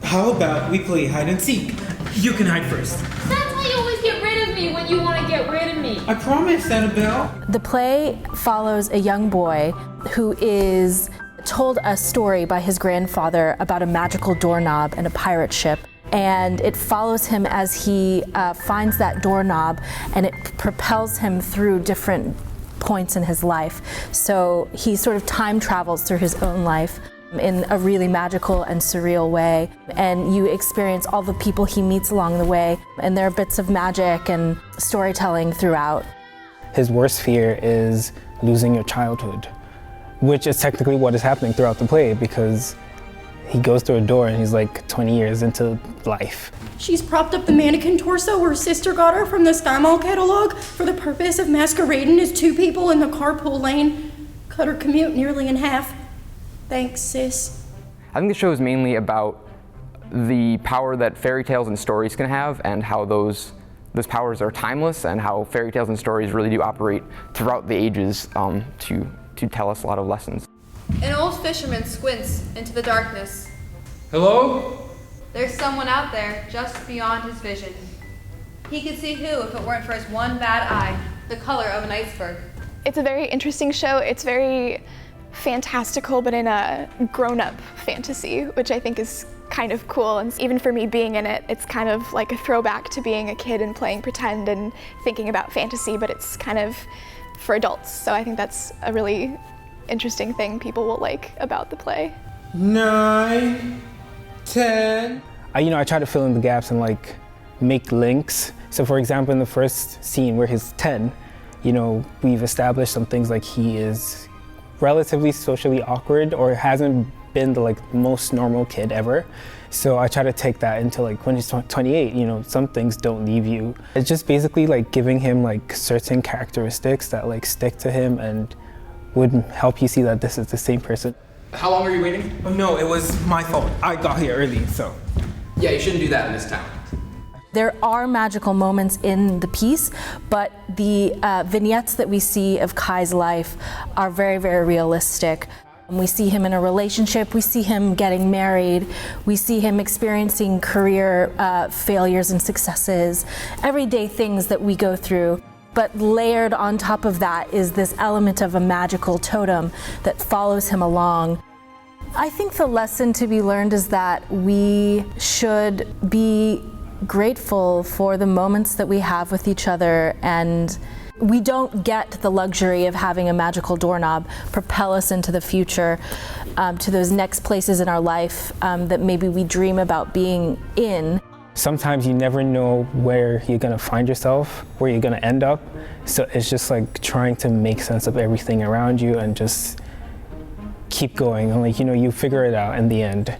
How about we play hide and seek? You can hide first. That's how you always get rid of me when you want to get rid of me. I promise, Annabelle. The play follows a young boy who is told a story by his grandfather about a magical doorknob and a pirate ship. And it follows him as he finds that doorknob, and it propels him through different points in his life. So he sort of time travels through his own life in a really magical and surreal way. And you experience all the people he meets along the way. And there are bits of magic and storytelling throughout. His worst fear is losing your childhood, which is technically what is happening throughout the play, because he goes through a door and he's like 20 years into life. She's propped up the mannequin torso her sister got her from the Sky Mall catalog for the purpose of masquerading as two people in the carpool lane. Cut her commute nearly in half. Thanks, sis. I think the show is mainly about the power that fairy tales and stories can have, and how those powers are timeless, and how fairy tales and stories really do operate throughout the ages to tell us a lot of lessons. An old fisherman squints into the darkness. Hello? There's someone out there just beyond his vision. He could see who if it weren't for his one bad eye, the color of an iceberg. It's a very interesting show. It's very fantastical, but in a grown-up fantasy, which I think is kind of cool. And even for me being in it, it's kind of like a throwback to being a kid and playing pretend and thinking about fantasy, but it's kind of for adults. So I think that's a really interesting thing people will like about the play. 9, 10. I try to fill in the gaps and like make links. So for example, in the first scene where he's 10, we've established some things like he is relatively socially awkward or hasn't been the most normal kid ever. So I try to take that into when he's 28, some things don't leave you. It's just basically giving him certain characteristics that stick to him and would help you see that this is the same person. How long are you waiting? Oh no, it was my fault. I got here early, so. Yeah, you shouldn't do that in this town. There are magical moments in the piece, but the vignettes that we see of Kai's life are very, very realistic. We see him in a relationship, we see him getting married, we see him experiencing career failures and successes, everyday things that we go through. But layered on top of that is this element of a magical totem that follows him along. I think the lesson to be learned is that we should be grateful for the moments that we have with each other, and we don't get the luxury of having a magical doorknob propel us into the future, to those next places in our life that maybe we dream about being in. Sometimes you never know where you're gonna find yourself, where you're gonna end up. So it's just trying to make sense of everything around you and just keep going. And you figure it out in the end.